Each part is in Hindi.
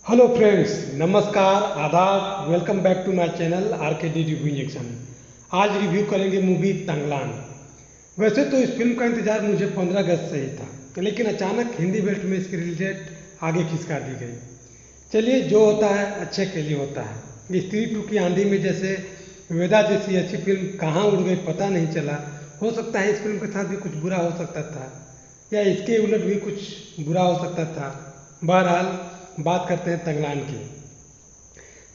हेलो फ्रेंड्स, नमस्कार, आदाब। Welcome back to my channel RKD review injection. आज रिव्यू करेंगे मूवी तंगलान। वैसे तो इस फिल्म का इंतजार मुझे 15 अगस्त से ही था, लेकिन अचानक हिंदी बेल्ट में इसकी रिलीज डेट आगे खिसका दी गई। चलिए, जो होता है अच्छे के लिए होता है। स्त्री 2 की आंधी में जैसे वेदा जैसी अच्छी फिल्म कहाँ उड़ गई पता नहीं चला। हो सकता है इस फिल्म के साथ भी कुछ बुरा हो सकता था, या इसके उलट भी कुछ बुरा हो सकता था। बहरहाल, बात करते हैं तंगलान की।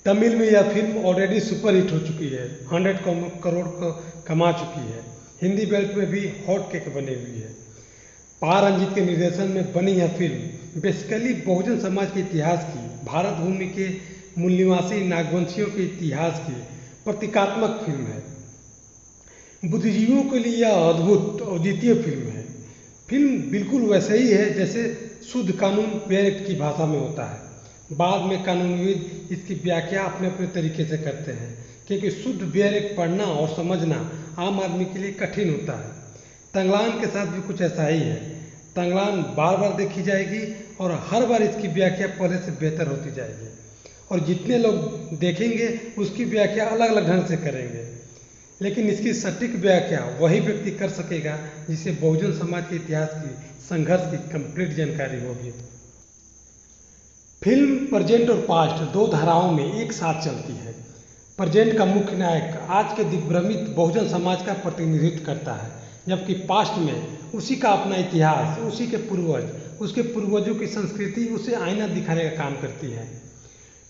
तमिल में यह फिल्म ऑलरेडी सुपरहिट हो चुकी है, 100 करोड़ को कमा चुकी है। हिंदी बेल्ट में भी हॉट केक बनी हुई है। पा रंजीत के निर्देशन में बनी यह फिल्म बेसिकली बहुजन समाज के इतिहास की, भारत भूमि के मूल निवासी नागवंशियों के इतिहास की प्रतीकात्मक फिल्म है। बुद्धिजीवियों के लिए यह अद्भुत और द्वितीय फिल्म है। फिल्म बिल्कुल वैसे ही है जैसे शुद्ध कानून पेयर एक्ट की भाषा में होता है। बाद में कानूनविद इसकी व्याख्या अपने अपने तरीके से करते हैं, क्योंकि शुद्ध बेयर एक्ट पढ़ना और समझना आम आदमी के लिए कठिन होता है। तंगलान के साथ भी कुछ ऐसा ही है। तंगलान बार बार देखी जाएगी और हर बार इसकी व्याख्या पहले से बेहतर होती जाएगी, और जितने लोग देखेंगे उसकी व्याख्या अलग अलग ढंग से करेंगे, लेकिन इसकी सटीक व्याख्या वही व्यक्ति कर सकेगा जिसे बहुजन समाज के इतिहास की, संघर्ष की कंप्लीट जानकारी होगी। फिल्म प्रेजेंट और पास्ट दो धाराओं में एक साथ चलती है। प्रेजेंट का मुख्य नायक आज के दिग्भ्रमित बहुजन समाज का प्रतिनिधित्व करता है, जबकि पास्ट में उसी का अपना इतिहास, उसी के पूर्वज, उसके पूर्वजों की संस्कृति उसे आईना दिखाने का काम करती है।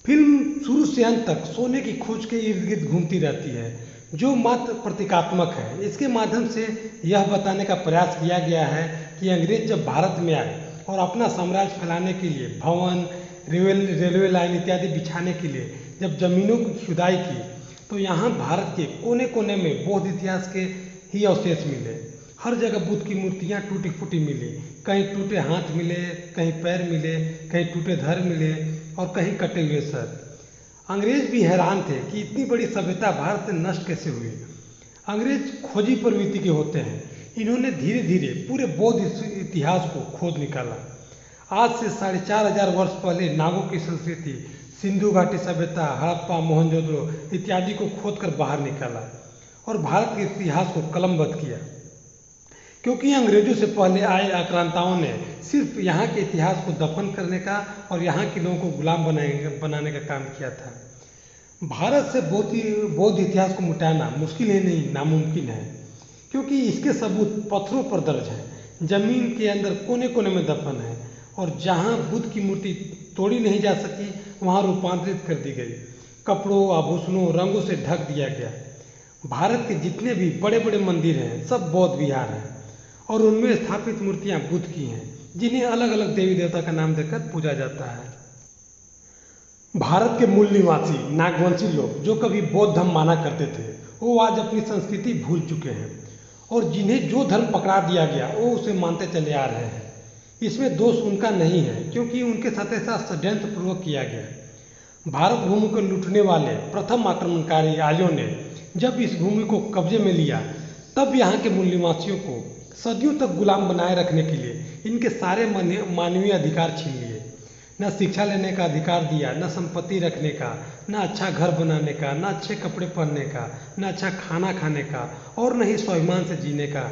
फिल्म शुरू से अंत तक सोने की खोज के इर्द गिर्द घूमती रहती है, जो मात्र प्रतीकात्मक है। इसके माध्यम से यह बताने का प्रयास किया गया है कि अंग्रेज जब भारत में आए और अपना साम्राज्य फैलाने के लिए भवन, रेलवे लाइन इत्यादि बिछाने के लिए जब जमीनों की खुदाई की, तो यहाँ भारत के कोने कोने में बौद्ध इतिहास के ही अवशेष मिले। हर जगह बुद्ध की मूर्तियाँ टूटी फूटी मिली, कहीं टूटे हाथ मिले, कहीं पैर मिले, कहीं टूटे धड़ मिले और कहीं कटे हुए सर। अंग्रेज भी हैरान थे कि इतनी बड़ी सभ्यता भारत से नष्ट कैसे हुई। अंग्रेज खोजी प्रवृत्ति के होते हैं। इन्होंने धीरे धीरे पूरे बौद्ध इतिहास को खोद निकाला। आज से 4500 वर्ष पहले नागों की संस्कृति, सिंधु घाटी सभ्यता, हड़प्पा, मोहनजोदड़ो इत्यादि को खोदकर बाहर निकाला और भारत के इतिहास को कलमबद्ध किया, क्योंकि अंग्रेजों से पहले आए आक्रांताओं ने सिर्फ यहाँ के इतिहास को दफन करने का और यहाँ के लोगों को गुलाम बनाने का काम किया था। भारत से बौद्ध इतिहास को मिटाना मुश्किल ही नहीं, नामुमकिन है, क्योंकि इसके सबूत पत्थरों पर दर्ज हैं, जमीन के अंदर कोने कोने में दफन है, और जहाँ बुद्ध की मूर्ति तोड़ी नहीं जा सकी वहाँ रूपांतरित कर दी गई, कपड़ों, आभूषणों, रंगों से ढक दिया गया। भारत के जितने भी बड़े बड़े मंदिर हैं सब बौद्ध विहार हैं, और उनमें स्थापित मूर्तियाँ बुद्ध की हैं, जिन्हें अलग अलग देवी देवता का नाम देकर पूजा जाता है। भारत के मूल निवासी नागवंशी लोग जो कभी बौद्ध धर्म माना करते थे, वो आज अपनी संस्कृति भूल चुके हैं, और जिन्हें जो धर्म पकड़ा दिया गया वो उसे मानते चले आ रहे हैं। इसमें दोष उनका नहीं है, क्योंकि उनके साथ ऐसा षड्यंत्र पूर्वक किया गया। भारत भूमि को लूटने वाले प्रथम आक्रमणकारी आर्यों ने जब इस भूमि को कब्जे में लिया, तब यहाँ के मूल निवासियों को सदियों तक गुलाम बनाए रखने के लिए इनके सारे मानवीय अधिकार छीन लिए। न शिक्षा लेने का अधिकार दिया, न संपत्ति रखने का, न अच्छा घर बनाने का, न अच्छे कपड़े पहनने का, न अच्छा खाना खाने का, और न ही स्वाभिमान से जीने का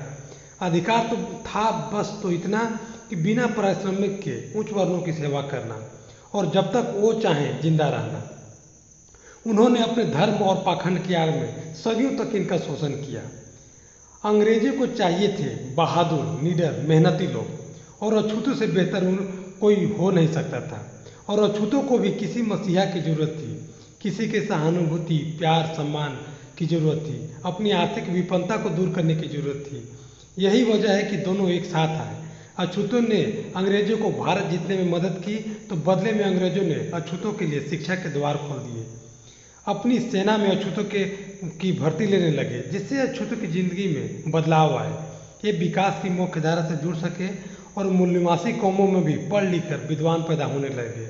अधिकार तो था। बस तो इतना कि बिना पारिश्रमिक के उच्च वर्णों की सेवा करना, और जब तक वो चाहें जिंदा रहना। उन्होंने अपने धर्म और पाखंड की आड़ में सदियों तक इनका शोषण किया। अंग्रेजों को चाहिए थे बहादुर, निडर, मेहनती लोग, और अछूतों से बेहतर कोई हो नहीं सकता था। और अछूतों को भी किसी मसीहा की जरूरत थी, किसी के सहानुभूति, प्यार, सम्मान की जरूरत थी, अपनी आर्थिक विपन्नता को दूर करने की जरूरत थी। यही वजह है कि दोनों एक साथ आए। अछूतों ने अंग्रेजों को भारत जीतने में मदद की, तो बदले में अंग्रेजों ने अछूतों के लिए शिक्षा के द्वार खोल दिए। अपनी सेना में अछूतों की भर्ती लेने लगे, जिससे अछूतों की जिंदगी में बदलाव आए, ये विकास की मुख्य धारा से जुड़ सके, और मूल निवासी कौमों में भी पढ़ लिख कर विद्वान पैदा होने लगे,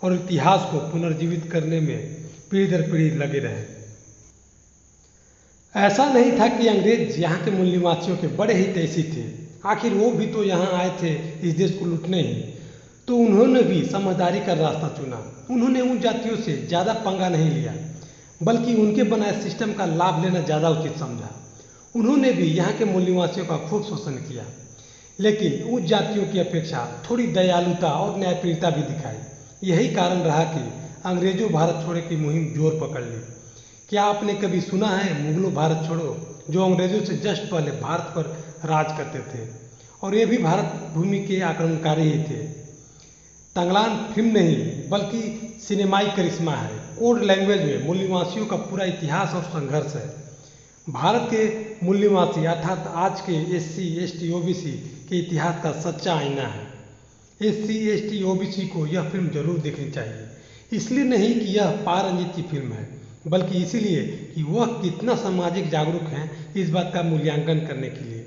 और इतिहास को पुनर्जीवित करने में पीढ़ी दर पीढ़ी लगे रहे। ऐसा नहीं था कि अंग्रेज यहाँ के मूल निवासियों के बड़े हितैषी थे। आखिर वो भी तो यहाँ आए थे इस देश को लूटने ही। तो उन्होंने भी समझदारी का रास्ता चुना। उन्होंने उन जातियों से ज़्यादा पंगा नहीं लिया, बल्कि उनके बनाए सिस्टम का लाभ लेना ज़्यादा उचित समझा। उन्होंने भी यहाँ के मूल निवासियों का खूब शोषण किया, लेकिन उस जातियों की अपेक्षा थोड़ी दयालुता और न्यायप्रियता भी दिखाई। यही कारण रहा कि अंग्रेजों भारत छोड़ो की मुहिम जोर पकड़ ली। क्या आपने कभी सुना है मुगलों भारत छोड़ो, जो अंग्रेजों से जस्ट पहले भारत पर राज करते थे, और ये भी भारत भूमि के आक्रमणकारी ही थे। तंगलान फिल्म नहीं बल्कि सिनेमाई करिश्मा है। कोड लैंग्वेज में मूल निवासियों का पूरा इतिहास और संघर्ष है। भारत के मूल निवासी अर्थात आज के SC ST OBC के इतिहास का सच्चा आईना है। SC ST OBC को यह फिल्म जरूर देखनी चाहिए, इसलिए नहीं कि यह पारंजित की फिल्म है, बल्कि इसीलिए कि वह कितना सामाजिक जागरूक है इस बात का मूल्यांकन करने के लिए।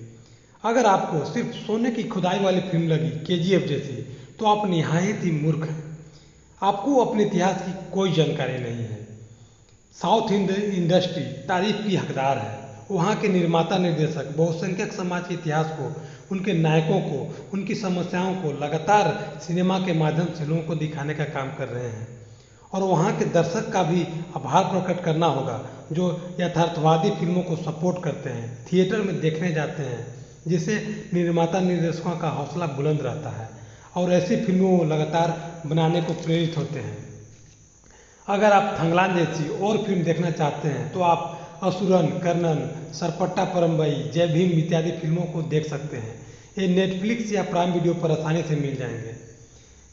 अगर आपको सिर्फ सोने की खुदाई वाली फिल्म लगी KGF जैसी, तो आप निहायत ही मूर्ख हैं। आपको अपने इतिहास की कोई जानकारी नहीं है। साउथ इंडस्ट्री तारीफ की हकदार है। वहाँ के निर्माता निर्देशक बहुसंख्यक समाज के इतिहास को, उनके नायकों को, उनकी समस्याओं को लगातार सिनेमा के माध्यम से लोगों को दिखाने का काम कर रहे हैं। और वहाँ के दर्शक का भी आभार प्रकट करना होगा, जो यथार्थवादी फिल्मों को सपोर्ट करते हैं, थिएटर में देखने जाते हैं, जिससे निर्माता निर्देशकों का हौसला बुलंद रहता है और ऐसी फिल्मों को लगातार बनाने को प्रेरित होते हैं। अगर आप थंगलान जैसी और फिल्म देखना चाहते हैं तो आप असुरन, कर्णन, सरपट्टा परम्बई, जय भीम इत्यादि फिल्मों को देख सकते हैं। ये नेटफ्लिक्स या प्राइम वीडियो पर आसानी से मिल जाएंगे।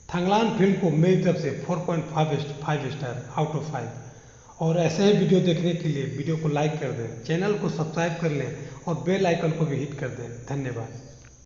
थंगलान फिल्म को मेरी तरफ से 4.5 स्टार आउट ऑफ 5। और ऐसे ही वीडियो देखने के लिए वीडियो को लाइक कर दें, चैनल को सब्सक्राइब कर लें और बेल आइकन को भी हिट कर दें। धन्यवाद।